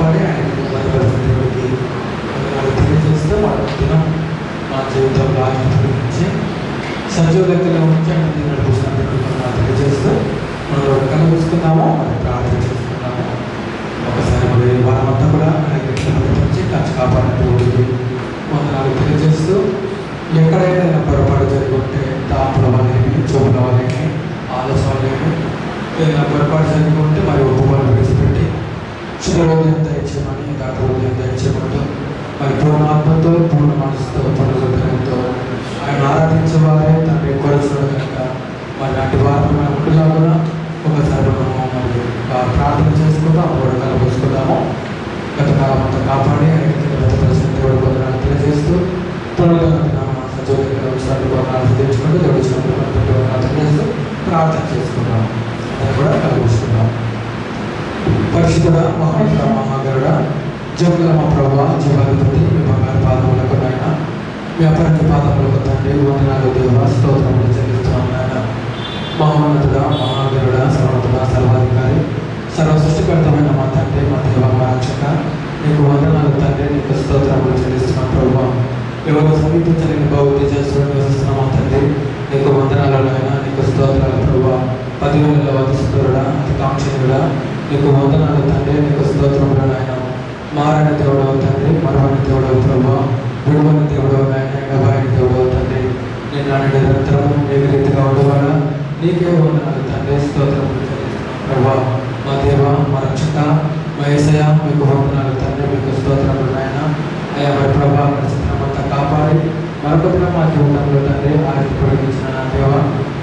కాపాడి ఆయన దేవుడికి తెలియజేస్తూ మన దినం మా జీవితంలో ఆయన నుంచి సజీవ లెక్కలో ఉంచి ఆయన నడిపిస్తున్న తెలియజేస్తూ మనం కలుగుతున్నాము, మరి ప్రార్థన చేసుకున్నాము. ఒకసారి మరి వారమంతా కూడా ఆయన నుంచి కాచి కాపాడిన దేవుడికి వందనాలు తెలియజేస్తూ ఎక్కడైనా పొరపాటు జరిగి ఉంటే తాపుల వల్లేమి, చెవుల వల్లేమి, ఆలోచన వల్లేమి ఏదైనా పొరపాటు జరిగి ఉంటే మరి ఒప్పుకోలు విడిచిపెట్టి శుభరోజు దయచేయమని దాటరోజు దయచేయమంటూ మరి పూర్ణాత్మతో పూర్ణ మనసుతో పనులతో ఆయన ఆరాధించే వారే తండ్రి కొరచడం కనుక మరి నాటి వారిని మనం ఉంటున్నా కూడా ఒకసారి మనము మరి ప్రార్థన చేసుకుంటూ అప్పుడు కలబోసుకుందాము. గత కాలం అంతా కాపాడి ఆయన ప్రశ్న దేవుడు కొందరు తెలియజేస్తూ త్వరగా సజీవంగా తెచ్చుకుంటూ దేవుడు చేస్తూ ప్రార్థన చేసుకుంటాము. అది కూడా కలుగుతున్నాం. పరిశుద్ధుడ మహోన్నత మహాగరుడ జగల మా ప్రభావ జీవాధిపతి మీ బంగారు పాదములకు నాయన, మీ అపరంజ పాదములకు తండ్రి వందనాలు దేవ స్తోత్రములు చెల్లిస్తున్నాం నాయన. మహోన్నతుడ మహాగరుడ సర్వోన్నతుడ సర్వాధికారి సర్వ సృష్టికర్తమైన మా తండ్రి మా దేవ మా రక్షక నీకు వందనాలు తండ్రి, నీకు స్తోత్రములు చెల్లిస్తున్నాం ప్రభావ. ఎవరు సమీపించలేని బాబు చేస్తూ నివసిస్తున్నాం మా తండ్రి, నీకు వందనాలు నాయన, నీకు స్తోత్రాలు ప్రభావ. 10,000 వధిస్తుడా అతి కాంక్షణుడా నీకు వందనాలు తండ్రి, నీకు స్తోత్రములు నాయన. మారని దేవుడవు తండ్రి, మరవని దేవుడవు ప్రభావ, విడువని దేవుడవు నాయన, ఎడబాయని దేవుడవు తండ్రి. నేను నాటి నిరంతరము రీతిగా ఉండవాలా నీకే వందనాలు తండ్రి, స్తోత్రములు చెల్లిస్తున్నాం ప్రభావ. మా దేవ మా రక్షక మా యేసయ్య మీకు వందనాలు తండ్రి, మీకు స్తోత్రములు నాయన. అయ్యా మరి ప్రభావ నడిచినంతా కాపాడి మరొకటిన మా జీవితంలో తండ్రి ఆయన పొడిగించిన నా దేవ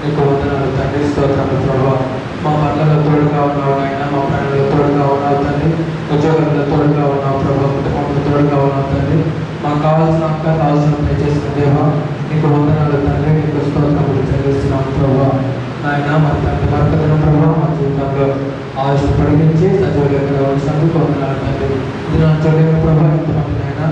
నీకు వందనాలు తండ్రి, స్తోత్రములు ప్రభావ. మా పనులలో తోడుగా ఉన్నావు నాయన, మా ప్రాణులలో తోడుగా ఉన్నావు తండ్రి, ఉద్యోగాలలో తోడుగా ఉన్నావు ప్రభావ, కుటుంబంలో తోడుగా ఉన్నావు తండ్రి. మాకు కావాల్సిన పని చేసిన దేవ నీకు వందనాలు తండ్రి, నీకు స్తోత్రములు చెల్లిస్తున్నాం ప్రభావ. నాయన మరి తండ్రి మరొకటిన ప్రభావ మా జీవితంలో ఆయుష్ పొడిగించి సజీవంగా ఉంచినందుకు వందనాలు తండ్రి. ఇది నా చూడలేని ప్రభావ ఇంతమంది నాయన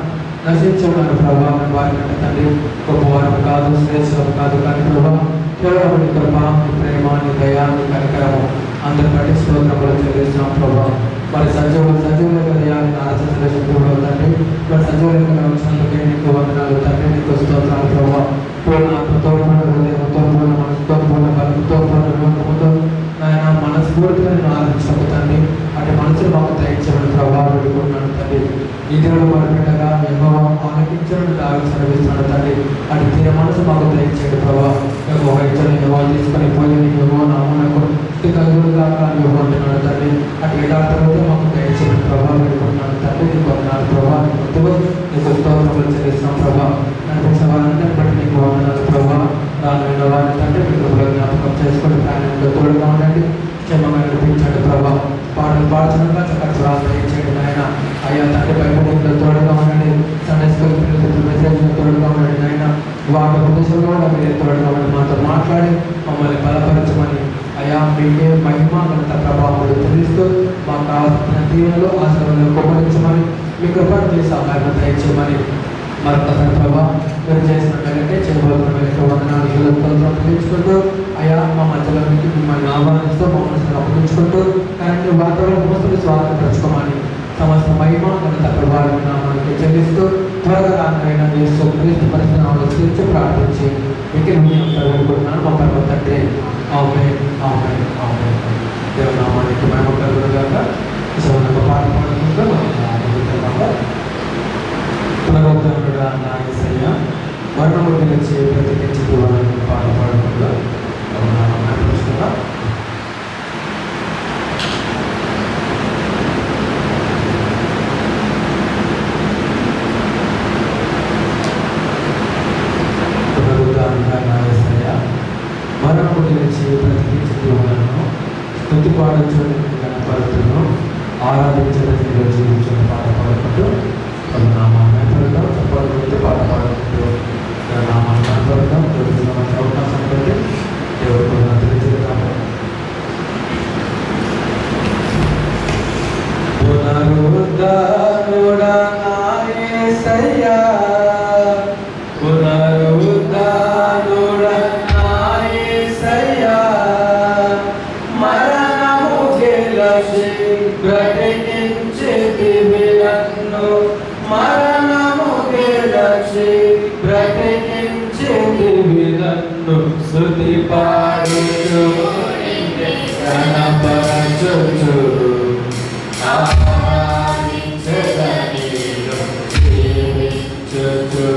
నశించి ఉన్నారు ప్రభావ. వారి కంటే తండ్రి గొప్పవారం కాదు, శ్రేష్ఠం కాదు, కానీ ప్రభావ కేవలం నీ కృప, నీ ప్రేమ, నీ దయా, నీ కనికరము అందరి బట్టి స్తోత్రములు చెల్లిస్తున్నాం ప్రభావ. మరి సజీవుల దయాన్ని ఆరాధించే శక్తులు తండ్రి, మరి సజీవులుగా ఉంచినందుకే నీకు వందనాలు తండ్రి, నీకు స్తోత్రాలు ప్రభావ. పూర్ణ ఆత్మతో, పూర్ణ హృదయంతో, పూర్ణ మనసుతో, పూర్ణ బలంతో, పూర్ణ వివేకముతో నాయన మనస్ఫూర్తిగా నేను ఆరాధించకు తండ్రి. అటు మనసులు మాకు దయచేయమని ప్రభావం పెట్టుకుంటున్నాను తండ్రి. ఈ దేవుడు మరిపెట్టగా మేము ఆలకించడం ఆలోచనవిస్తున్నాడు తండ్రి. అటు తీర మనసు మాకు దయచేయండి ప్రభావ. ఒక ఇద్దరు యోగాలు తీసుకొని పోయి యోగో నామకు కలుగుడుగా ఇవ్వబడుతున్నాడు తండ్రి. అటు యథార్థమైతే మాకు దయచేయమని ప్రభావం పెట్టుకుంటున్నాను తండ్రి. నీకు వందనాలు ప్రభావ, నీకు స్తోత్రములు చెల్లిస్తున్నాం ప్రభావ. నడిపించిన వారందరినీ బట్టి నీకు వందనాలు ప్రభావ. రానున్న వారిని తండ్రి మీకు జ్ఞాపకం చేసుకొని ప్రాణంలో తోడుగా ఉండండి, క్షేమంగా నడిపించండి ప్రభావ. పాటలు పాడుతున్నా చక్కటి ప్రార్థన చేయండి నాయన. అయ్యా తండ్రి బైబిల్లో తోడుగా ఉండండి, సండే స్కూల్ మెసేజ్లో తోడుగా ఉండండి నాయన. వాటి ఉద్దేశంలో కూడా మీరు తోడుగా ఉండి మాతో మాట్లాడి మమ్మల్ని బలపరచమని అయ్యా మీకే మహిమ గంత ప్రభావాలు తెలుస్తూ మాకు కావాల్సిన దీవెనలు ఆశ్రమంలో కుమరించమని మీ కృపను చేసి సహాయం దయచేయమని మరొకసారి ప్రభావ మీరు చేసిన మేలకే చేయబోతున్న మేలకే వందనాలు అప్పగించుకుంటూ అయ్యా మా మధ్యలో నుంచి మిమ్మల్ని ఆహ్వానిస్తూ మమ్మల్ని అప్పగించుకుంటూ కానీ వాతావరణం మోసుకుని స్వాగతపరచుకోమని సమస్త మహిమ గణత ప్రభావం నామానికి చెల్లిస్తూ త్వరగా రాకైనా చేస్తూ క్రీస్తు పరిస్థితులను తీర్చి ప్రార్థించి మీకు వేడుకుంటున్నాను. మా పర్వ తండ్రి ఆమేన్ ఆమేన్ ఆమేన్. దేవుని నామానికి మహిమ కలుగునుగాక. పాట పాడుకుంటూ పునరుద్ధరణుడా నా యేసయ్య మరణము గెలిచి బ్రతికించి పాట పాడుకుంటూ ప్రశ్న మరణము గెలిచి బ్రతికించి స్తుతి పాడించడం గణపరుతును ఆరాధించడం జీవించిన పాట పాడుకుంటూ నామాన్ని పడతాం చెప్పాలి పాట పాడుకుంటూ నామాన్ని కనపడతాం. అవకాశం పెట్టి దేవుడు తెలియజేస్తాము. పునరుద్ధరుడా నా యేసయ్యా, పునరుద్ధరుడా నా యేసయ్యా, మరణము గెలిచి బ్రతికించితివి కనపరచుచు ఆరాధించెదను జీవించుచు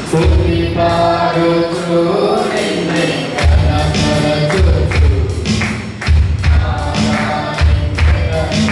స్తుతి పాడుచు నిన్నే కనపరచుచు ఆరాధించెదను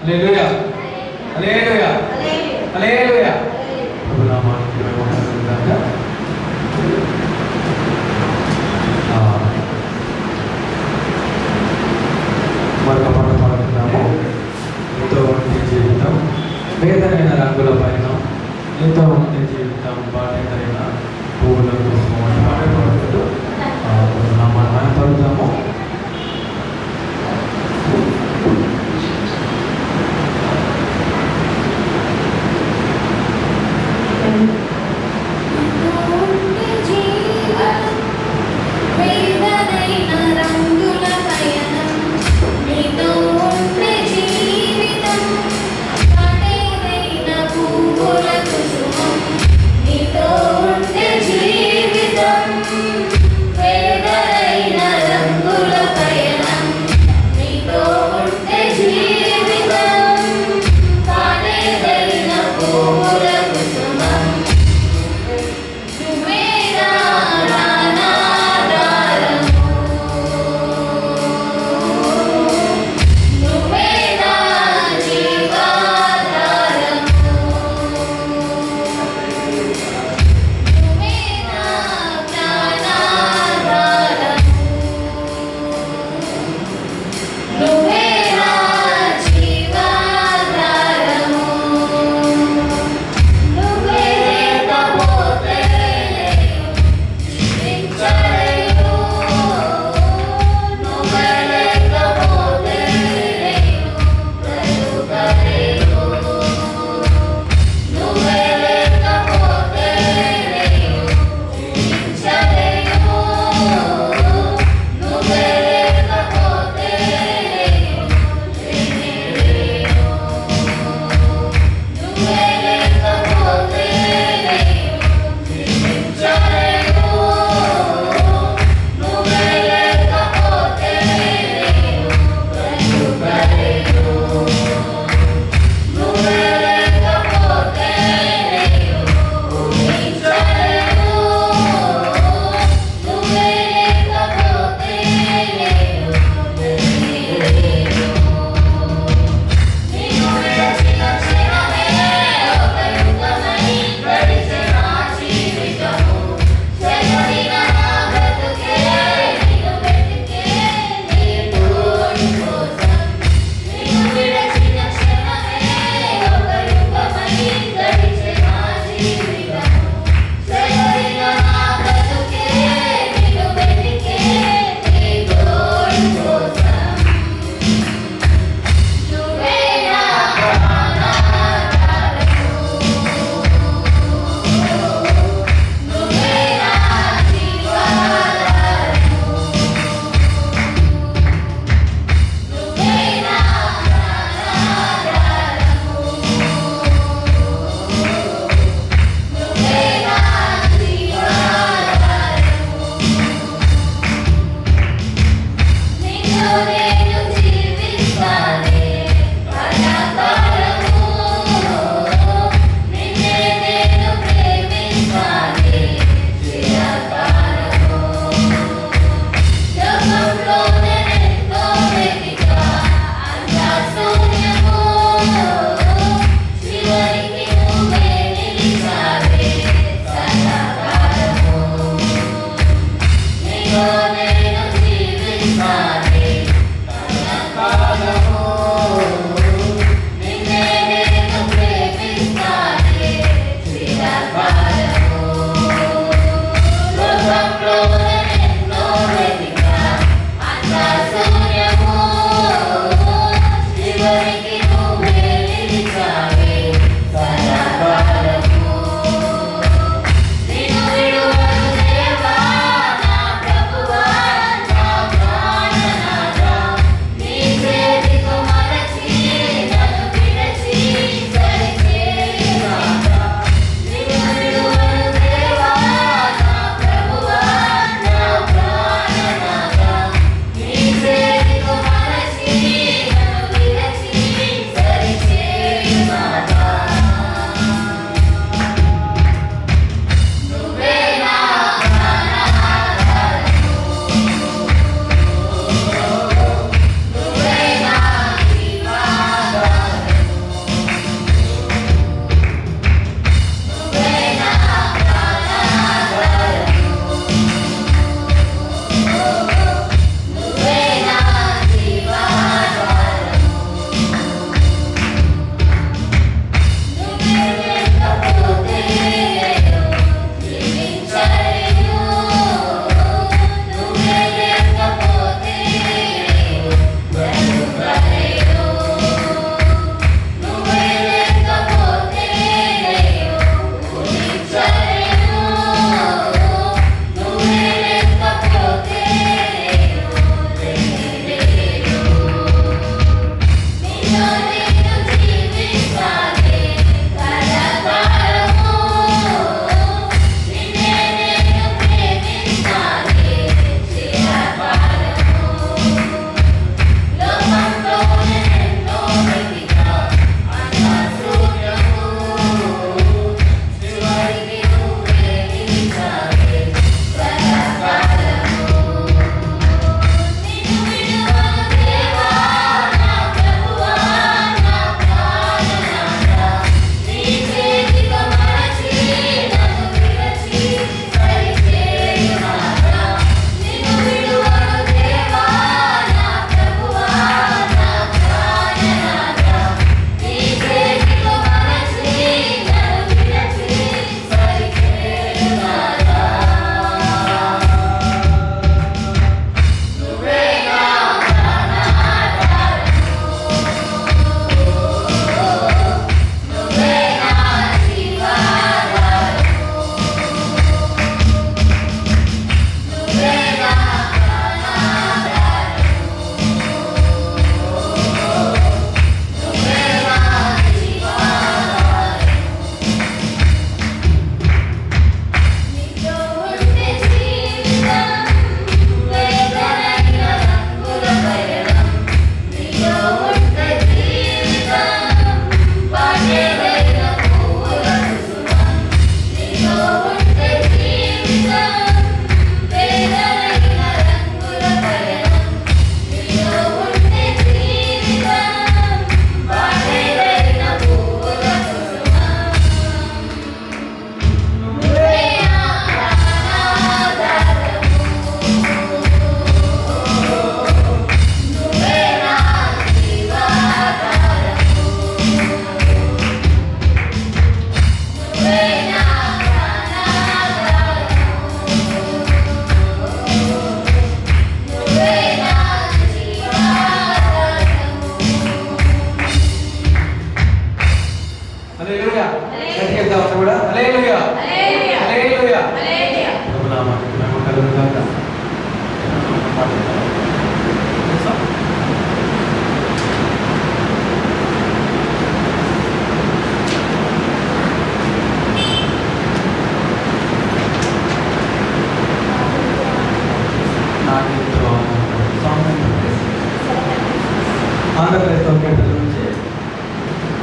హల్లెలూయా హల్లెలూయా హల్లెలూయా. ప్రభునామానికి మహిమ. మరొక పాట పాడుతున్నాము. ఎంతో ఉండే జీవితం వేదనైన రంగుల పైన, ఎంతో ఉండే జీవితం బాటైన పువ్వుల కోసం అని పాట పాడుతూ ప్రభునామాన్ని మహిమపరుద్దాము. జీవితం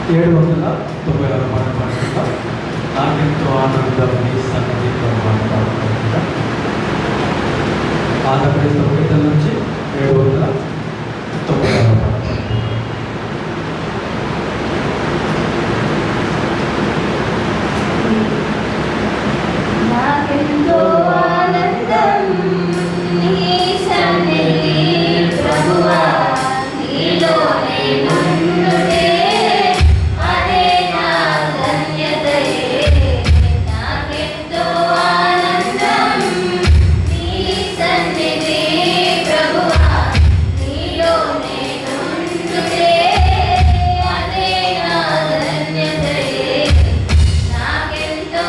796 పాటగా నాకెంతో ఆనందం నీ సన్నిధిలో మాట్లాడుతుందా. ఆంధ్రప్రదేశ్ కీర్తన నుంచి 796 పాట. నాకెంతో ఆనందం నీ సన్నిధి ప్రభువా, నీలోనే నుండుటే అదే నా ధన్యతయే. నాకెంతో ఆనందం నీ సన్నిధి ప్రభువా, నీలోనే నుండుటే అదే నా ధన్యతయే. నాకెంతో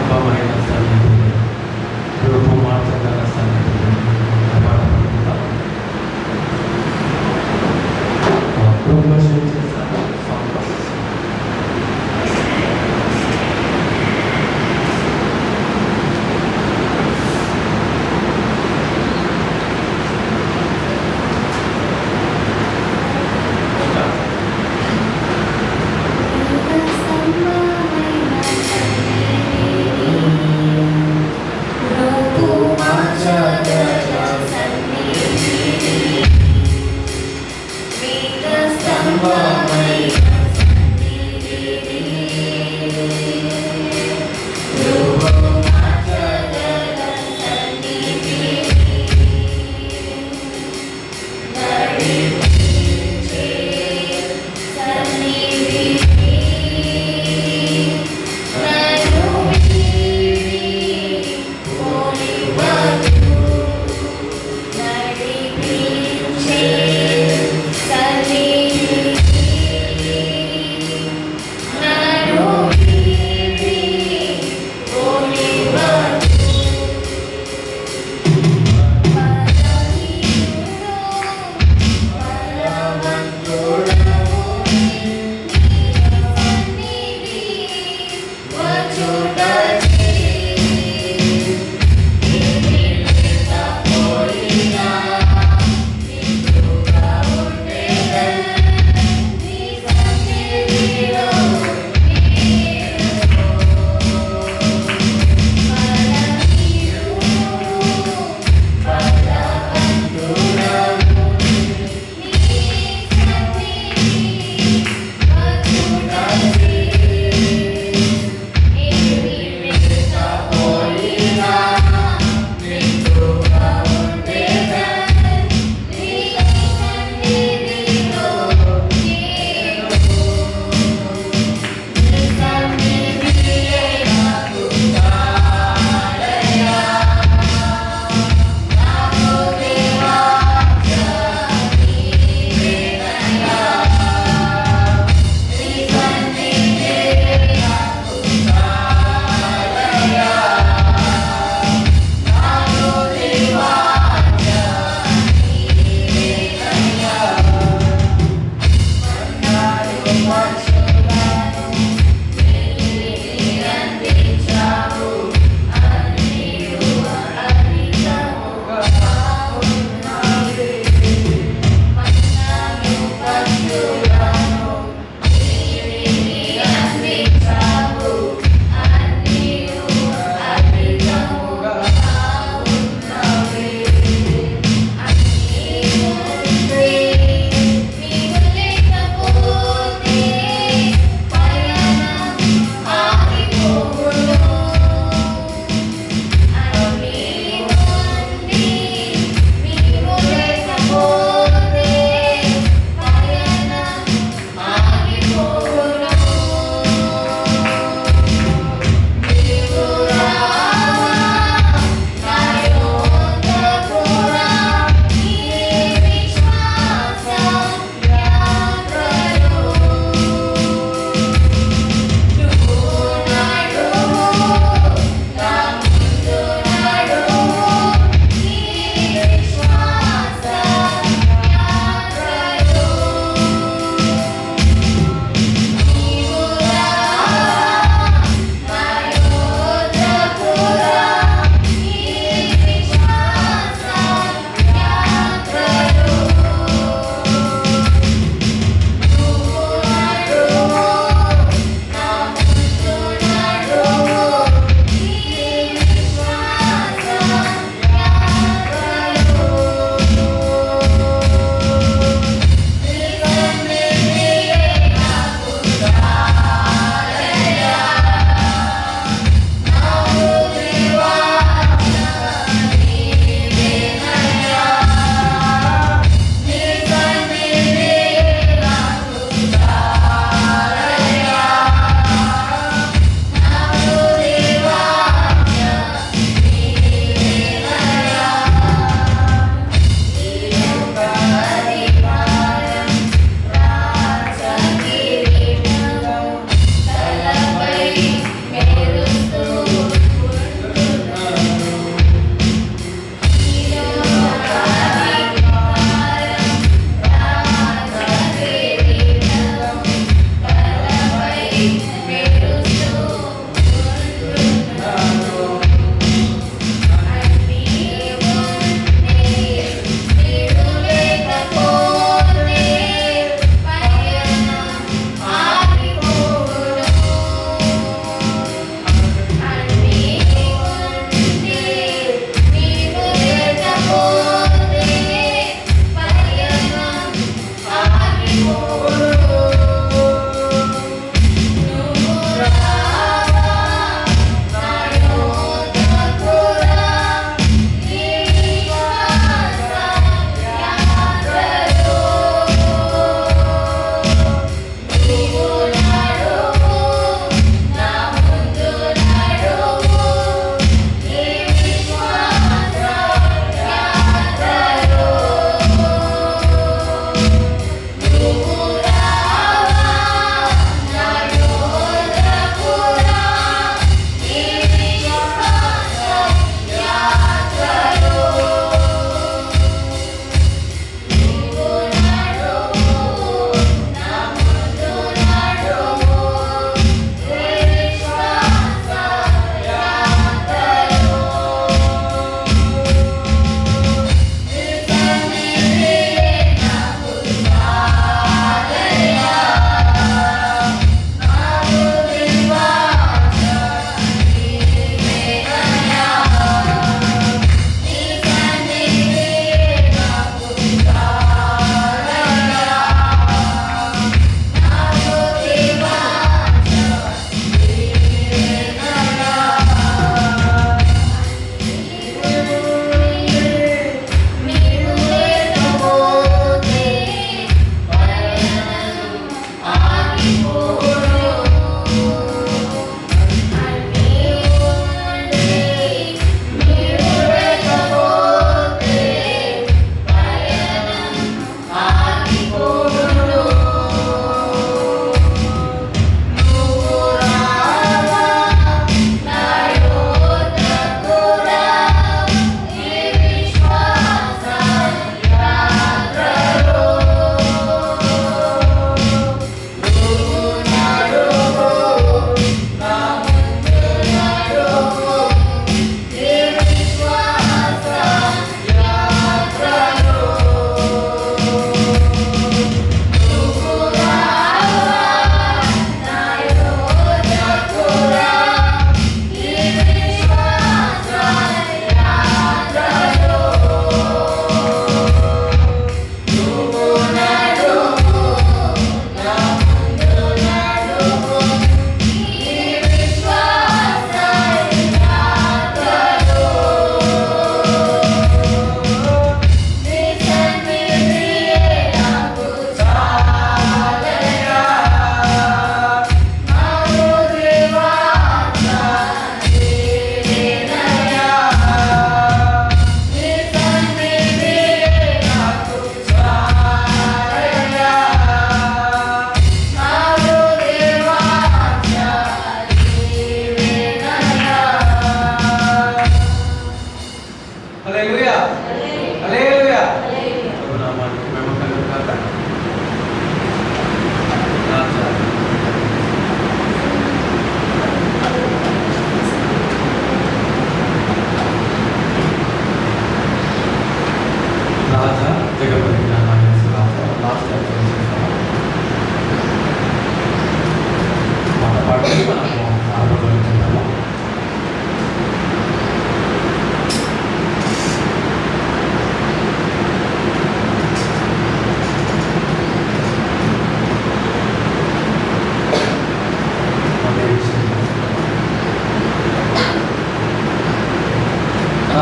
ಸ್ತಂಭమైన ಸನ್ನಿಧಿಗೆ ರೂಪುಮಾರ್ಚಕನ ಸನ್ನಿಧಿಗೆ ಅರ್ಪಣೆ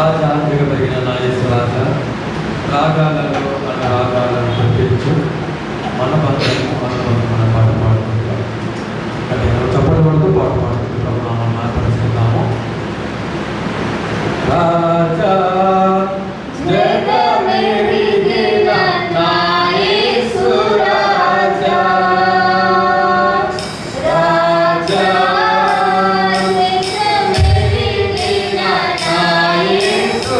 రాజా దిగబడిన నా యేసు రాజా రాగాలలో మన రాగాలను పంపించు మన బంధము మన పాట పాడుకుంటాం అంటే చప్పటి పడుతూ పాట పాడుకుంటాం మనం మాట్లాడుతున్నాము. రాజా జగమెరిగిన నా యేసు రాజా రాజా జగమెరిగిన నా యేసు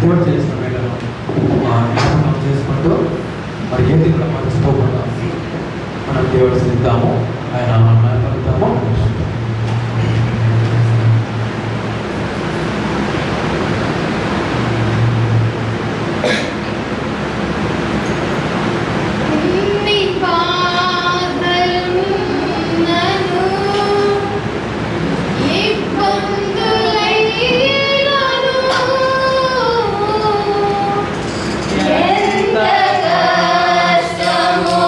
తోడు చేసిన వేళను జ్ఞాపకం చేసుకుంటూ మరి ఏది కూడా మర్చిపోకుండా మనం దేవుడు సిద్ధాము ఆయన పలుకుతాము. ఎంత కష్టమో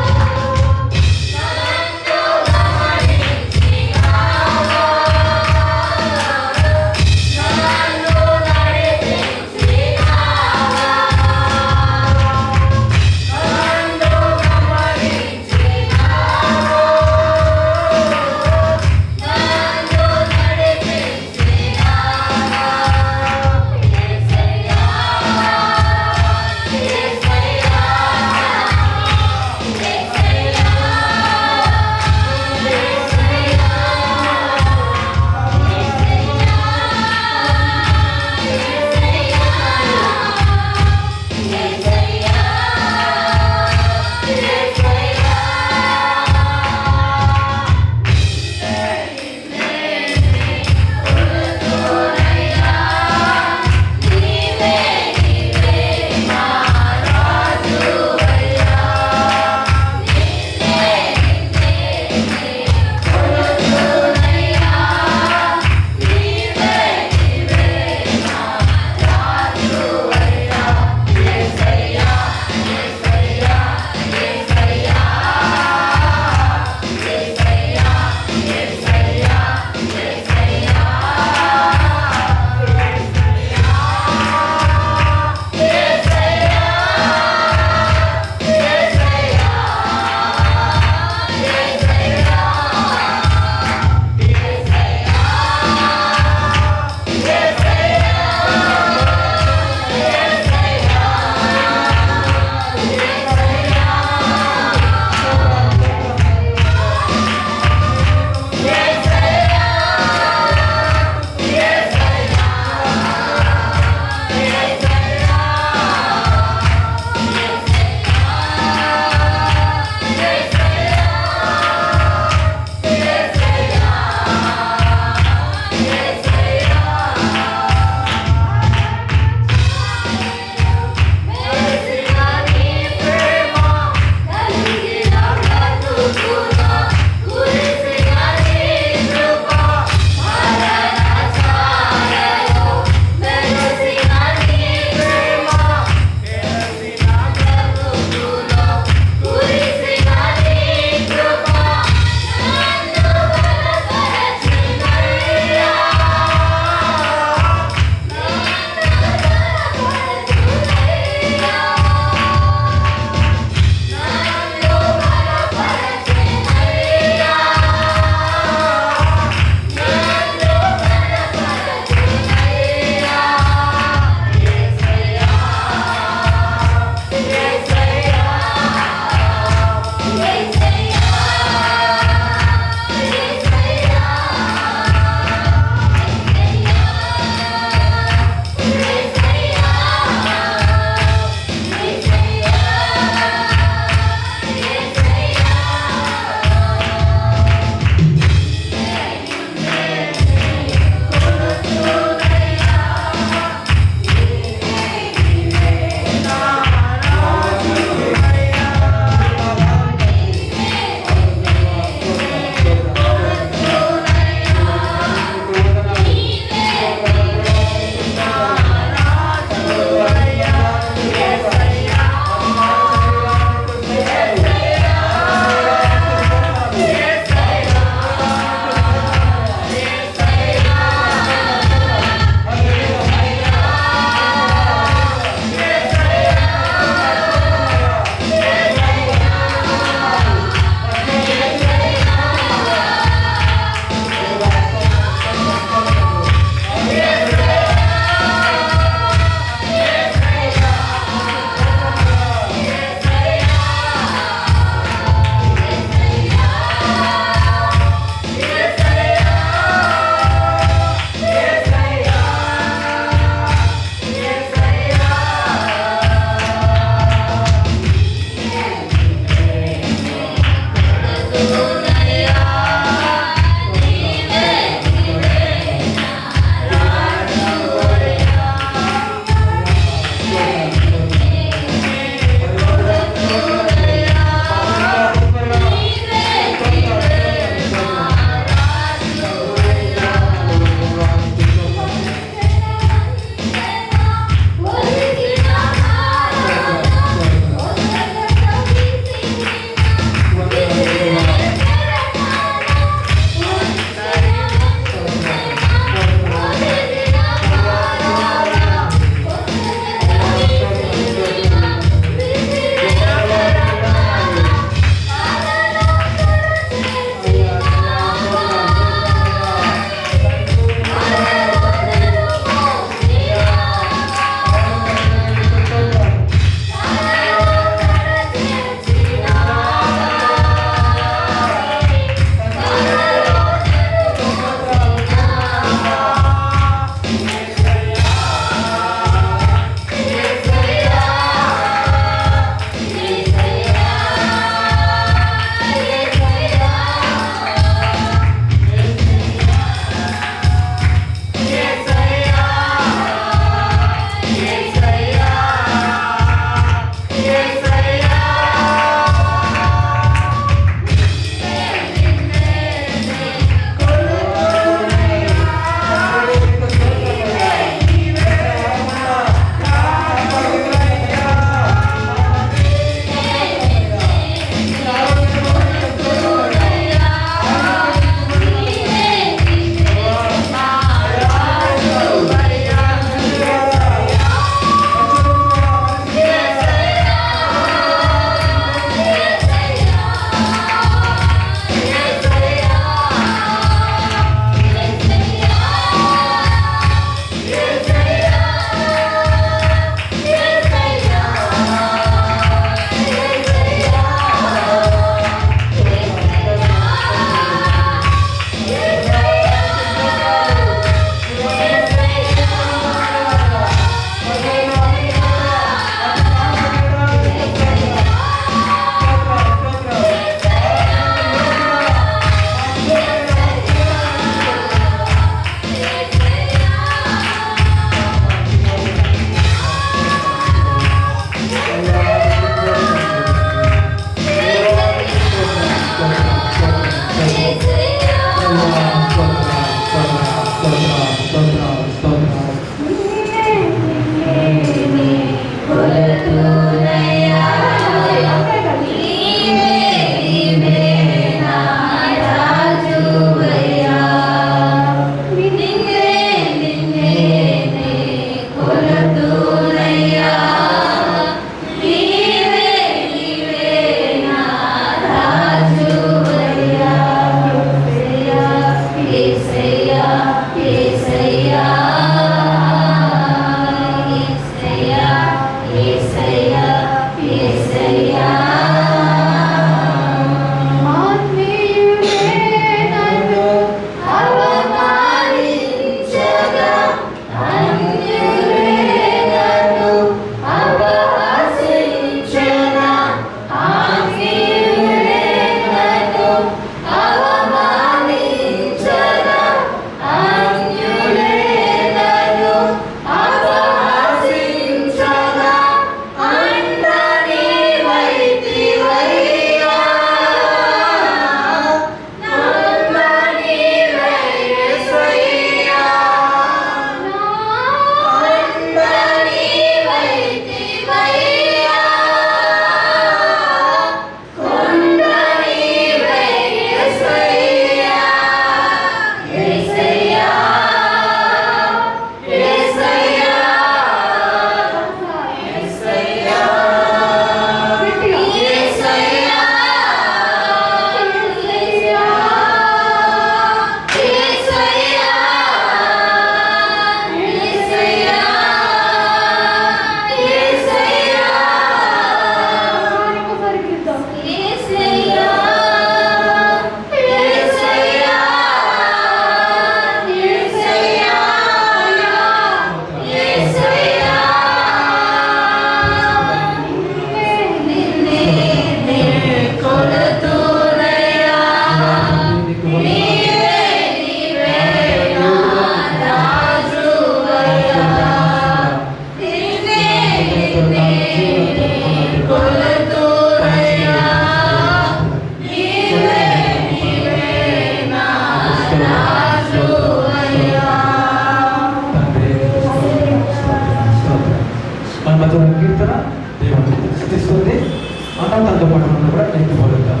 మొత్తం తనతో పాటు మనం కూడా ఎత్తిపడుతాం.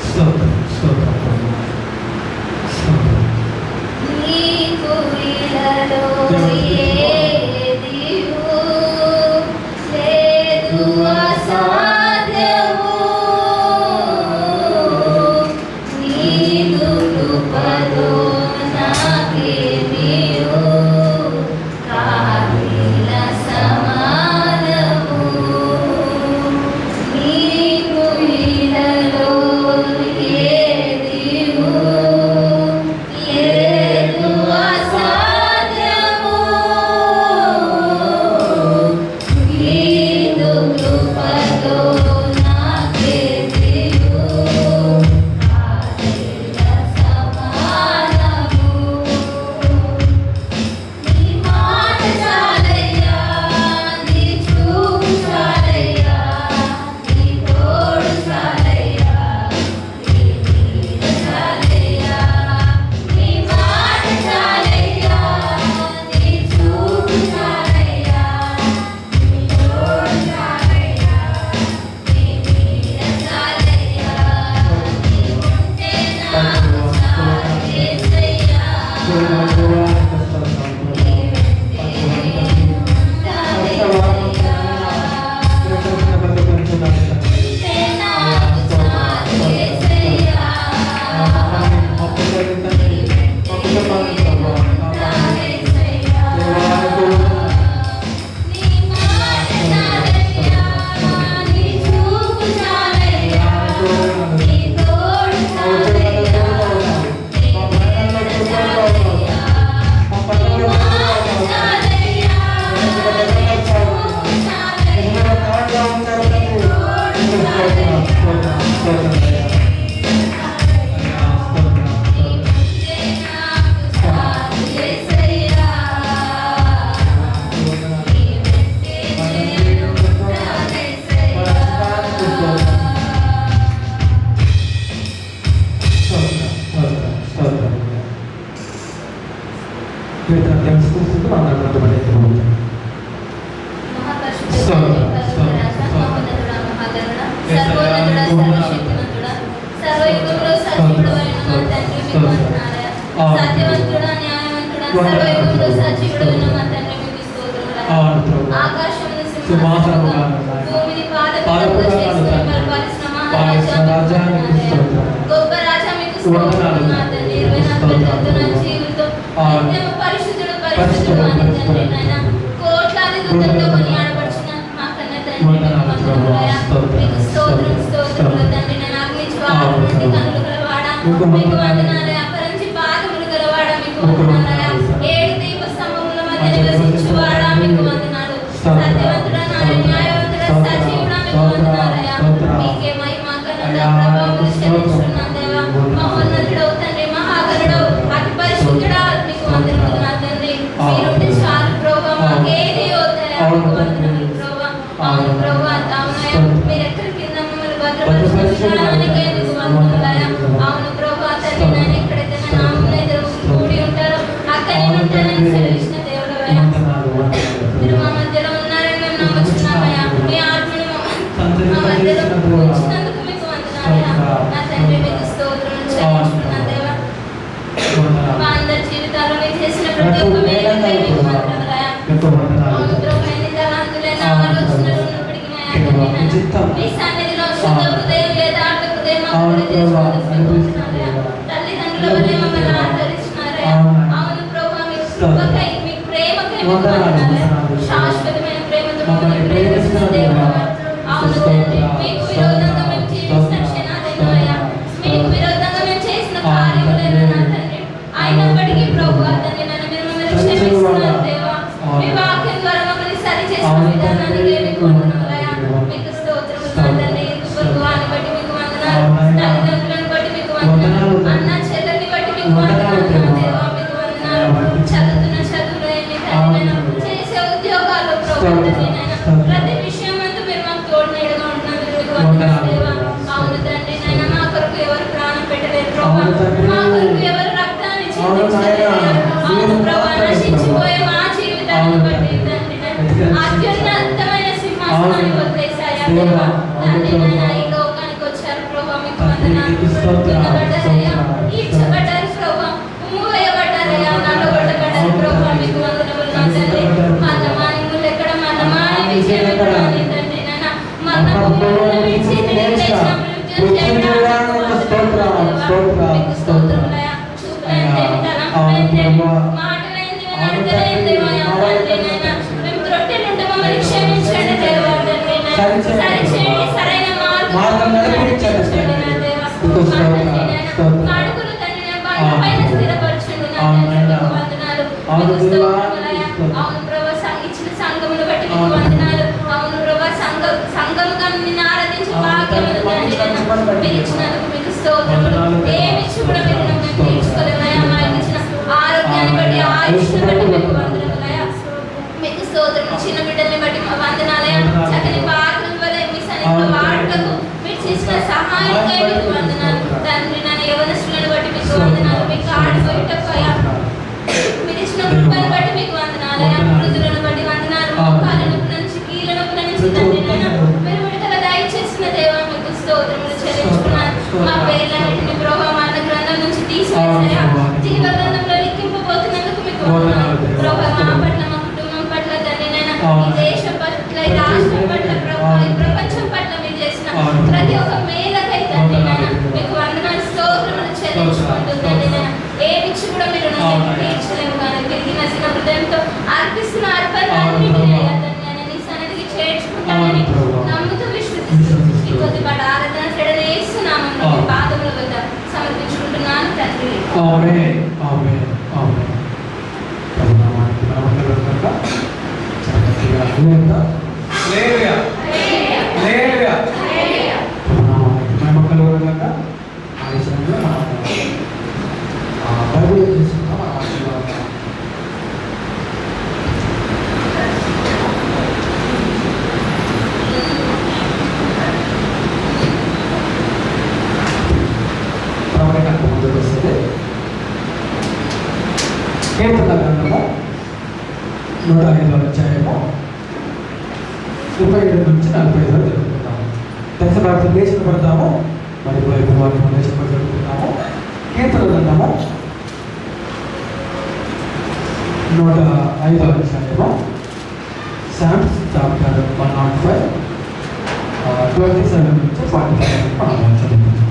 స్తోత్రం స్తోత్రం ప్రభు. స్తోత్రం. నీకు ఇలలో ఏదియు లేదు అసాధ్యము. నీదు కృపలో నాకేమియు కావిల సమానము. నీకు ఇలలో ఏదియు లేదు అసాధ్యము. నీదు కృపలో నాకేమియు కావిల సమానము. నీ మాట చాలయ్యా, నీ చూపు చాలయ్యా, నీ తోడు చాలయ్యా, నీ నీడ చాలయ్యా. నీ మాట చాలయ్యా, నీ చూపు చాలయ్యా, నీ తోడు చాలయ్యా, నీ నీడ చాలయ్యా. నీవుంటే నాకు చాలు యేసయ్యా. గొప్ప రాజా మీకు స్తోత్రం నా తండ్రి. 24 జీవులతో నిత్యము పరిశుద్ధుడు పరిశుద్ధుడు అని తండ్రి నాయన కోట్లాది దూతలతో కొనియాడబడుచున్న మా కన్న తండ్రి మీకు వందనాలయ్యా. మీకు స్తోత్రం స్తోత్రములు తండ్రి నాయన. అగ్ని జ్వాలల నుండి కన్నులు గలవాడా మీకు వందనాలయ్యా. అపరంజి పాదములు గలవాడా మీకు వందనాలయ్యా. 7 దీప స్తంభముల మధ్య నివసించువాడా మీకు వందనాలు. సత్యవంతుడా నాయన న్యాయవంతుడా సజీవుడా మీకు వందనాలయ్యా. మీకే మహిమ ఘనత ప్రభావములు చెల్లించుచున్నాం దేవా. మహోన్నతుడవు తండ్రి, మహాగణుడవు, అతి పరిశుద్ధుడా మీకు వందనములు నా తండ్రి. మీరుంటే చాలు ప్రభువా, మాకేది వద్దయ్యా. మీకు వందనములు ప్రభువా. అవును ప్రభువా, అవునయ్యా. మీరు ఎక్కడి కింద మమ్మల్ని భద్రపరచుకున్నారానికే మీకు వందనములయ్యా. అవును ప్రభువా తండ్రి నాయన, ఎక్కడైతే నా నామమున ఇద్దరు కూడి ఉంటారో అక్కడ నేను ఉంటానని సెలవిచ్చిన దేవుడవయ్యా. మీరు మా మధ్యలో ఉన్నారని మేము నమ్ముచున్నామయ్యా. మీ ఆత్మని మా మధ్యలో ఉంచినందుకు మీకు వందనాలయ్యా. నా తండ్రి మీకు స్తోత్రం చెల్లించుకున్నాను దేవా. మా అందరి జీవితాల్లో మీరు చేసిన ప్రతి ఒక్క మేలుకై మీకు వందనాలయ్యా. అవును ప్రభు, ఎన్ని తలాంతులైన ఆలోచనలు ఉన్నప్పటికీ నాయనా తండ్రి నాయనా, మీ సన్నిధిలో శుద్ధ హృదయం యథార్థ హృదయం మాకు దయచేసినందుకు మీకు వందనాలయ్యా. తల్లిదండ్రుల వలె మమ్మల్ని ఆదరిస్తున్నారయ్యా. అవును ప్రభు, మీ కృపకై మీ ప్రేమకై మీకు వందనాలయ్యా. శాశ్వతమైన ప్రేమతో మమ్మల్ని ప్రేమిస్తున్న దేవుడు. అవును తండ్రి, మీకు విరోధంగా మేము జీవించిన క్షణాలైనా అయ్యా, మీకు విరోధంగా మేము చేసిన కార్యములైనా నా తండ్రి, అయినప్పటికీ ప్రభు తండ్రి నన్ను మీరు మమ్మల్ని క్షమిస్తున్నారు దేవా. మీ వాక్యం ద్వారా మమ్మల్ని సరిచేసిన విధానానికి మీకు వందనాలయ్యా. మీకు స్తోత్రము నా తండ్రి. కుటుంబాన్ని బట్టి మీకు వందనాలు, తల్లిదండ్రులను బట్టి మీకు వందనాలు, అన్న చెల్లెల్ని బట్టి మీకు వందనాలు నా దేవా. మీకు వందనాలు. చదువుతున్న చదువులో ఎన్ని తండ్రి నాయనా, చేసే ఉద్యోగాల్లో ప్రభు తండ్రి నాయనా, ప్రతి విషయం అందు మీరు మాకు తోడు నీడగా ఉంటున్నందుకు మీకు వందనాలు దేవా. అవును తండ్రి నాయనా, మా కొరకు ఎవరు ప్రాణం పెట్టలేరు ప్రభు, మా కొరకు ఎవరు రక్తాన్ని చిందించలేరు. అవును ప్రభు, నశించిపోయే మా జీవితాలను బట్టి తండ్రి నాయనా, అత్యున్నతమైన సింహాసనాన్ని వదిలేశాయా. దేవా తండ్రి నాయనా ఈ లోకానికి వచ్చారు ప్రభా మీకు వందనాలు దున్నబడ్డారయ్యా ఈడ్చబడ్డారు ప్రభా మూవేయబడ్డారయ్యా నల్లగొట్టబడ్డారు ప్రభా మీకు వందనములు నా తండ్రి మరణమానిములు ఎక్కడ మరణమాని విజయం ఎక్కడ అని తండ్రి నాయనా మరణములను విడిచి తిరిగి లేచిన మృత్యుంజయుడా మీకు స్తోత్రములయ్యా చూపులైందేమి తలంపులైందేమి మాటలైంది నడతలైంది దేవా తండ్రి నాయనా మేము త్రొట్టెలుంటే మమ్మల్ని క్షమించండి దేవా తండ్రి నాయనా సరిచేయండి సరైన మార్గం నడిపించండి నా దేవా అడుగులు తండ్రి నా బండపైన స్థిరపరచండి నా తండ్రి మీకు వందనాలు మీకు స్తోత్రములయ్యా అవును ప్రభా ఇచ్చిన సంఘమును బట్టి మీకు వందనాలు అవును ప్రభా సంఘముగా నిన్ను ఆరాధించే భాగ్యమును తండ్రి నాయనా మీరు ఇచ్చినందుకు మీకు స్తోత్రములు ఏమిచ్చి కూడా మీరు మేము తీర్చుకోలేమయ్యా మాకు ఇచ్చిన ఆరోగ్యాన్ని బట్టి ఆయుష్ను బట్టి మీకు వందనములయ్యా మీకు స్తోత్రము చిన్న బిడ్డల్ని బట్టి మా వందనాలయ్యా చక్కని పాత్రల వల్ల మీ సన్నిధిలో వాడుటకు మీరు చేసిన సహాయంకై మీకు వందనాలు తండ్రి నన్ను యవనస్తులను బట్టి మీకు వందనాలు మీకు ఆడిపోయేటకు అయ్యా మీరు ఇచ్చిన కృపను బట్టి మీకు వందనాలయ్యా మృదులను బట్టి వందనాలు మోకాల నొప్పి నుంచి కీళ్ళ నొప్పి నుంచి తండ్రి నాయనా మీరు విడుదల దయచేసిన దేవా మీకు స్తోత్రములు చెల్లించుకున్నాను మా పేర్లన్నిటిని ప్రభా మరణ గ్రంథం నుంచి తీసివేసాయా జీవ గ్రంథంలో లిఖింపబోతున్నందుకు మీకు వందనాలు ప్రభా మా పట్ల మా కుటుంబం పట్ల తండ్రి నాయనా ఈ దేశం పట్ల ఈ రాష్ట్రం పట్ల ప్రభా ఈ ప్రపంచం పట్ల మీరు చేసిన ప్రతి ఒక్క మేలకై తండ్రి నాయనా మీకు వందనాలు స్తోత్రములు చెల్లించుకుంటూ తండ్రి నాయనా ఏమిచ్చి కూడా మీరు నన్ను తీర్చలేము కానీ తిరిగి నసిన హృదయంతో అర్పిస్తున్న అర్పణలన్నిటినీ అయ్యా తండ్రి నాయనా నీ సన్నిధికి చేర్చుకుంటానని నమ్ముతూ విశ్వసిస్తూ ఈ కొద్దిపాటి ఆరాధన సెడలు వేస్తున్నాము పాదముల వద్ద సమర్పించుకుంటున్నాను తండ్రి ఆమేన్ ఆమేన్ ఆమేన్ ప్రభునామానికి మహిమ చక్కగా హల్లెలూయా హల్లెలూయా ప్రభునామానికి మహిమ కలుగుగాక ఆ విషయంలో మనం బైబిల్ తీసుకుందాం మన ఆశీర్వాదం ప్రవచనానికి ముందుకు వస్తుంది కీర్తన గ్రంథము 105వ అధ్యాయము 37 నుంచి 45 వరకు జరుపుకుంటాము. దశభారత లేచిన పడతాము మరియు వైభవాన్ని లేచిన పడి జరుపుకుంటాము. కీర్తన గ్రంథము 105వ అధ్యాయము Psalms chapter 105 27 నుంచి 45 మనం చదువుకుంటాం.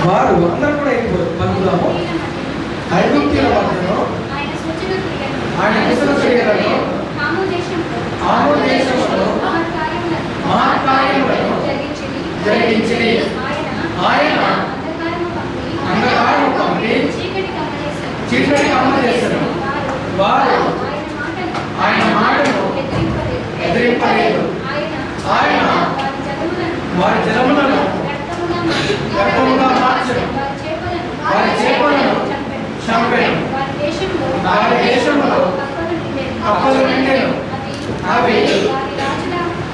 వారు అందరూ కూడా పలుకుదాము ఐగుప్తీయుల మధ్యలో ఆయన కుశల క్రియలను ఆమోద దేశములో మహత్కార్యములను జరిగించిరి. ఆయన అంధకారము పంపి చీకటి కమ్మజేసెను. వారు ఆయన మాటను ఎదిరింపలేదు. ఆయన వారి జనములను గర్భముగా మార్చెను. వారి చేపలను చంపెను. వారి దేశంలో కప్పలు నిండెను. అవి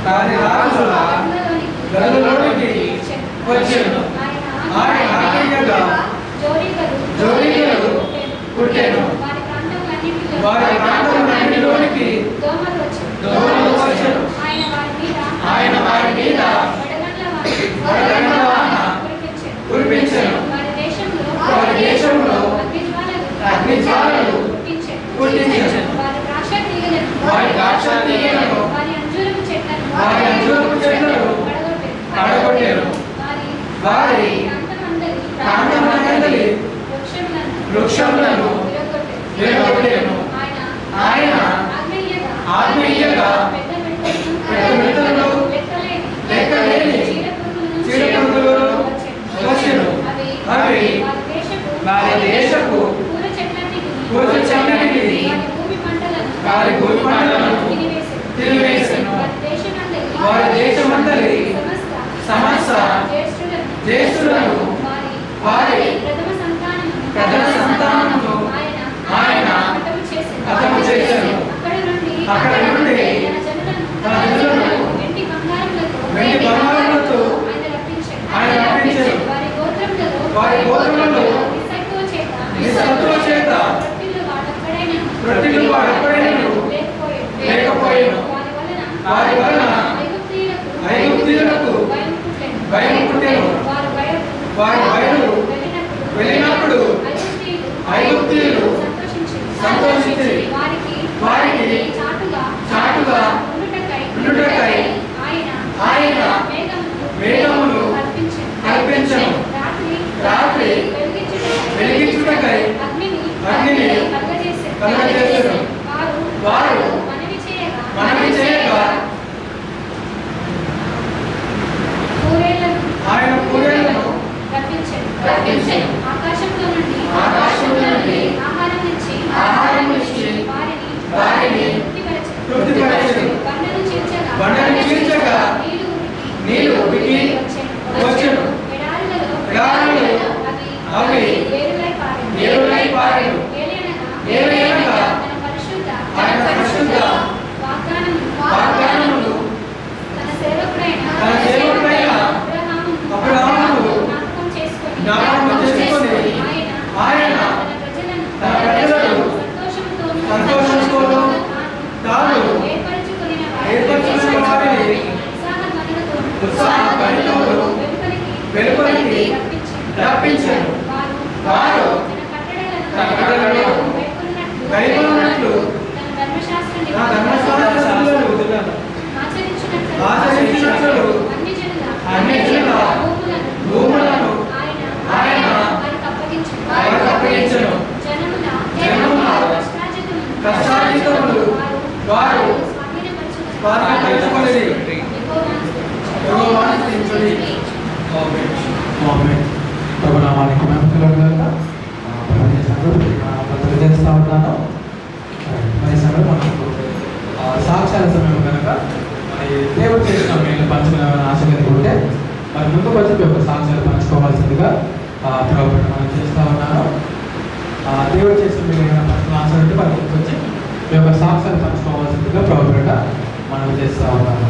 వారి రాజుల గదులలోనికి వచ్చెను. ఆయన ఆజ్ఞగా జోడిగలు పుట్టెను. వారి ప్రాంతములన్నిటిలోనికి దోమలు వచ్చెను. ఆయన వారి మీద వడగండ్ల వాన కురిపించెను. వారి దేశంలో అగ్నిజ్వాలలు పుట్టించెను. వారి ద్రాక్ష తీగలను వారి అంజూరపు చెట్లను పడగొట్టెను. వారి ప్రాంతమందలి వృక్షములను విరగొట్టెను. ఆయన ఆత్మీయంగా పెద్ద మెట్టలను లెక్కలేని చీడపురుగులను వచ్చెను. అవి వారి దేశపు పూల చెట్లన్నిటిని వారి భూమి పంటలను తినివేసెను. వారి దేశమందలి సమస్త జ్యేష్ఠులను వారి ప్రథమ సంతానమును ఆయన హతము చేసెను. అక్కడ నుండి తన జనులను వెండి బంగారములతో ఆయన రప్పించెను. వారి గోత్రములలో నిస్సత్తువ చేత ఐగుప్తీయులకు భయం పుట్టెను. వారు బయలు వెళ్ళినప్పుడు ఐగుప్తీయులు సంతోషించి వారికి చాటుగా ఉండుటకై ఆయన మేఘమును కల్పించెను. రాత్రి వెలిగించుటకై అగ్నిని కలుగజేసెను. వారు మనవి చేయగా ఆయన పూరేళ్లను రప్పించెను. ఆకాశంలో నుండి ఆహారం ఇచ్చి వారిని తృప్తిపరచెను. బండను చీల్చగా నీళ్లు ఉడికి వచ్చెను. ఎడారులలో అవి ఏరులై పారెను. ఏలయనగా ఆయన పరిశుద్ధ వాగ్దానములు తన సేవకుడైన అబ్రహామును జ్ఞాపకం చేసుకొని ఆయన తన ప్రజలను సంతోషంతోనూ తాను ఏర్పరచుకున్న వారిని ఉత్సాహధ్వనితోనూ వెలుపలికి రప్పించెను. వారు తన కట్టడలను కైకొన్నట్లు నా ధర్మశాస్త్రములను ఆచరించినట్లు అన్ని జనుల భూములను ఆయన వారికి అప్పగించెను. జనముల కష్టార్జితములు వారు స్వాధీనపరచుకొనిరి. యెహోవాను స్తుతించుడి. ఆమేన్. ప్రభునామానికి మహిమ కలుగుగాక. తెలియజేస్తా ఉన్నాను. మరి సమయం మనకు సాక్ష్యాల సమయం కనుక మరి దేవుడు చేసిన మేలు పంచుకునే ఆశ కలిగి ఉంటే మరి ముందుకు వచ్చి మీ యొక్క సాక్ష్యాలు పంచుకోవాల్సిందిగా ప్రభుత్వం మనం చేస్తూ ఉన్నాను. దేవుడు చేసిన మీరు ఏమైనా పంచుకున్న ఆశ ఉంటే మరి ముందుకు వచ్చి మీ యొక్క సాక్ష్యాలు పంచుకోవాల్సిందిగా ప్రభుత్వం మనం చేస్తూ ఉన్నాను.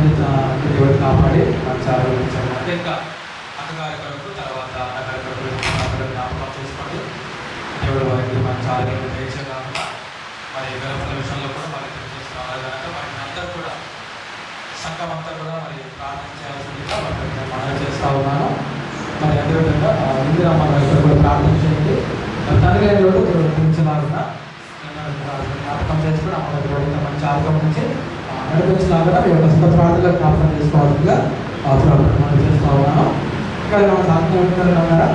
దేవుడు కాపాడి మంచి ఆరోగ్యం అంటే ఇంకా అత్తగారి కొరకు తర్వాత అన్నగారి కొరకు జ్ఞాపకం చేసుకోండి. దేవుడు వారికి మంచి ఆరోగ్యం దయచేయకుండా మరి గర్భల విషయంలో కూడా మరి తెలియజేస్తున్నారు కనుక వారిని అందరూ కూడా సంఘం అంతా కూడా మరి ప్రార్థన చేయాల్సిందిగా వాటిని మనం చేస్తూ ఉన్నాను. మరి అదేవిధంగా ఇందిరమ్మ గారు కూడా ప్రార్థన చేయండి. తండ్రి గారి కూడా దేవుడు గురించిలాగా జ్ఞాపకం చేసుకుని అమ్మగారి కూడా మంచి ఆరోగ్యం నుంచి నడిపించలాగా మీ యొక్క సుఖ ప్రార్థనలో జ్ఞాపకం చేసుకోవాలిగా మనం చేస్తూ ఉన్నాను. ఇక్కడ మన సాధన ఉన్నారా?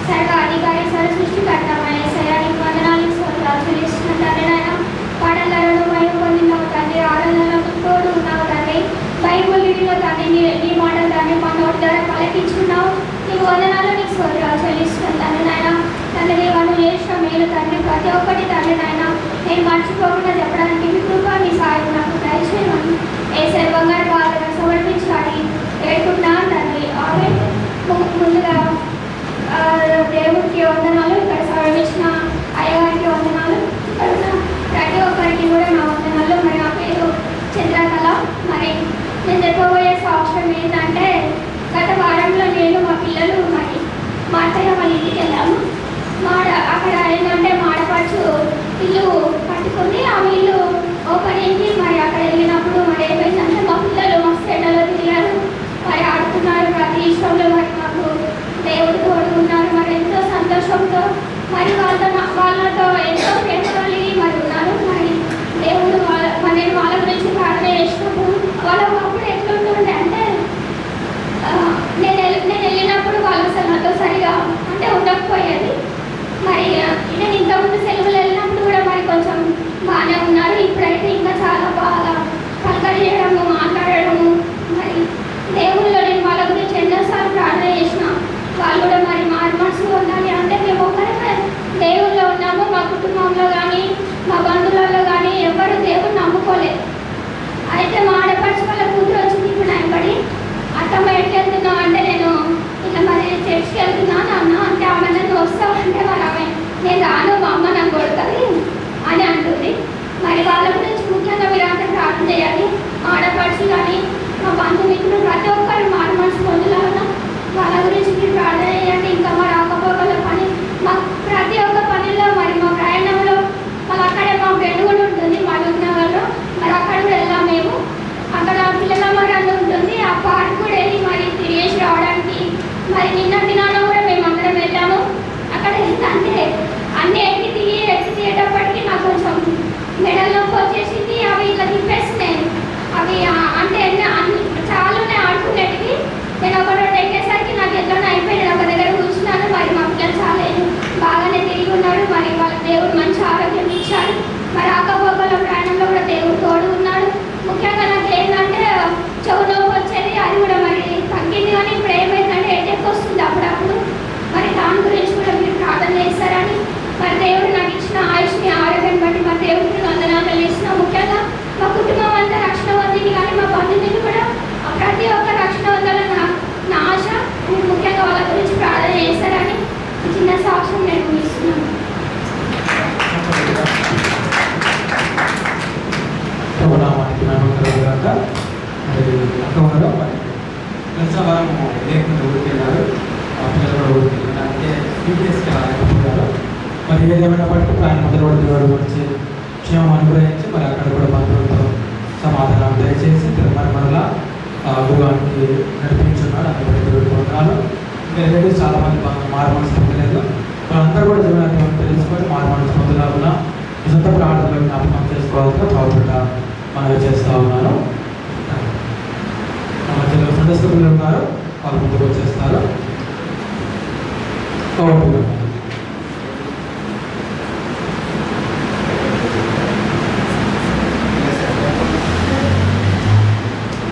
సర్వాధికారి సృష్టికర్తమైన శయానికి వందనాలకు స్తోత్రాలు చెల్లిస్తున్నాను నాయన. పాటలలో భయం పొందినావు తండ్రి, ఆరాధనలకు తోడు ఉన్నావు తండ్రి. బైబిల్లో తండ్రి నీ మాటలు తండ్రి మా నోటి ద్వారా పలికించుకున్నావు. నీకు వందనాలు, నీకు స్తోత్రాలు చెల్లిస్తున్నాను నాయన. తండ్రి దేవాను చేసిన మేలు తండ్రి ప్రతి ఒక్కటి తండ్రి నాయన నేను మర్చిపోకుండా చెప్పడానికి మీ కృప మీ సాయం నాకు దయచేయమని ఏ సర్వంగారి పాత్రను సమర్పించాలి వేడుకుంటున్నాను తండ్రి. ఆమె ముందుగా దేవుడికి వందనాలు, ఇక్కడ సమర్పించిన అయ్యగారికి వందనాలు, ఇక్కడ ఉన్న ప్రతి ఒక్కరికి కూడా నా వందనాలు. మరి నా పేరు చంద్రకళ. మరి నేను చెప్పబోయే సాక్ష్యం ఏంటంటే గత వారంలో నేను మా పిల్లలు మరి మా అత్తయ్య వాళ్ళ ఇంటికి వెళ్ళాము. అక్కడ ఏంటంటే మాడపడుచు ఇల్లు పట్టుకుని ఆమె ఇల్లు ఓపెన్ అయింది. మరి అక్కడ వెళ్ళినప్పుడు మరి ఏమైందంటే మా పిల్లలు మస్తు ఎండలో తిరిగారు, మరి ఆడుతున్నారు. ప్రతి విషయంలో మరి మాకు దేవుడు తోడు ఉన్నారు. మరి ఎంతో సంతోషంతో మరి వాళ్ళతో ఎంతో ప్రేమ కలిగి మరి ఉన్నారు. మరి దేవుడు నేను వాళ్ళ గురించి ప్రార్థన చేసినప్పుడు వాళ్ళ అప్పుడు ఎట్లుంటుండే అంటే నేను వెళ్ళినప్పుడు వాళ్ళు అసలు నాతో సరిగా అంటే ఉండకపోయేది. మరి నేను ఇంతకుముందు సెలవులు వెళ్ళినప్పుడు కూడా మరి కొంచెం బాగానే ఉన్నారు. ఇప్పుడైతే ఇంకా చాలా బాగా పలకరియడము, మాట్లాడడము. మరి దేవుళ్ళు నేను వాళ్ళ గురించి ఎన్నోసార్లు ప్రార్థన చేసిన వాళ్ళు కూడా మరి మారు మనసు ఉండాలి. అంటే మేము ఒకరిమే దేవుళ్ళలో ఉన్నాము. మా కుటుంబంలో కానీ మా బంధువులలో కానీ ఎవరు దేవుని నమ్ముకోలేదు. అయితే మా ఆడపడుచు వాళ్ళ కూతురు వచ్చింది ఇప్పుడు నాయపడి, అత్తమ్మ ఎక్కడికి వెళ్తున్నావు అంటే నేను ఇలా మరి చర్చికి వెళ్తున్నాను అన్న. అంటే ఆమె నన్ను వస్తామంటే మరి ఆమె నేను రాను, మా అమ్మ నాకు కొడుతుంది అని అంటుంది. మరి వాళ్ళ గురించి ముఖ్యంగా మీరు అంటే ప్రార్థన చేయాలి. ఆడపడుచు కానీ మా బంధుమిత్రులు ప్రతి ఒక్కరు మారు మనసు పొందులాగా వాళ్ళ గురించి మీరు ప్రార్థన చేయండి. ఇంకా మా రాకపోకల పని మా ప్రతి ఒక్క పనిలో మరి మా ప్రయాణంలో మళ్ళీ అక్కడే మా ఫ్రెండ్ కూడా ఉంటుంది మహబూబ్నగర్లో. మరి అక్కడ కూడా వెళ్ళాం మేము. అక్కడ పిల్లల మరి అని ఉంటుంది, ఆ పార్క్ కూడా వెళ్ళి మరి తిరిగేసి రావడానికి మరి నిన్న దినాన కూడా మేము అందరం వెళ్ళాము. అక్కడ అంటే అన్నీ ఎక్కి తీయేటప్పటికి నాకు కొంచెం మెడల్ నొప్పి వచ్చేసింది. అవి ఇట్లా తిప్పేస్తున్నాయి. అవి అంటే చాలానే ఆడుకునేటివి. నేను ఒకటో ఎక్కేసరికి నాకు ఎట్లనే అయిపోయింది. ఒక దగ్గర కూర్చున్నాను. మరి మా పిల్లలు చాలా బాగానే తిరిగి ఉన్నారు. మరి వాళ్ళ దేవుడు మంచి ఆరోగ్యం ఇచ్చాడు. మరి ఆకపోకల ప్రయాణంలో కూడా దేవుడు తోడు ఉన్నాడు. ముఖ్యంగా నాకు ఏంటంటే చెవు నొప్పి వచ్చేది, అది కూడా మరి తగ్గింది. కానీ ఇప్పుడు ఏమైందంటే హెడేక్ వస్తుంది అప్పుడప్పుడు. మరి దాని గురించి కూడా మీరు ప్రార్థన చేస్తారని మరి దేవుడు నాకు ఇచ్చిన ఆయుష్ని ఆరోగ్యం బట్టి మరి దేవుడికి వందనాలు తెలియజేసిన. ముఖ్యంగా మా కుటుంబం అంతా రక్షణ పొందింది, కానీ మా బంధువులు కూడా ప్రతి ఒక్క రక్షణ పొందాలని నా ఆశ. మీరు ముఖ్యంగా వాళ్ళ గురించి ప్రార్థన చేస్తారని చిన్న సాక్ష్యం నేను ముగిస్తున్నాను. ప్రభునామానికి మహిమ కలుగుగాక. మరి అక్కడ మరి కలిసిన వారము లేకుండా ఊరికి వెళ్ళారు. పిల్లలు కూడా ఊరికి వెళ్ళడానికి స్పీకర్స్కి రాలేకపోయారు. మరి ఏదేమైనప్పటికీ ఆయన మొదటి దేవుడు వచ్చి క్షేమం అనుగ్రహించి మరి అక్కడ కూడా బంధువులతో సమాధానం దయచేసి మరలా గృహానికి నడిపించున్నాడు. అందుకని దేవుడికి వందనాలు. ఇంకా లేడీస్ చాలామంది మారు మనసు పొందలేదు. వాళ్ళందరూ కూడా జీవనాన్ని తెలుసుకొని మారు మనసు పొందలాగా సొంత ప్రార్థనలో జ్ఞాపకం చేసుకోవాలని బాగుంటా మనవి చేస్తూ ఉన్నాను. మన మధ్యలో సదస్సులు ఉన్నారు, వాళ్ళు ముందుకు వచ్చేస్తారు.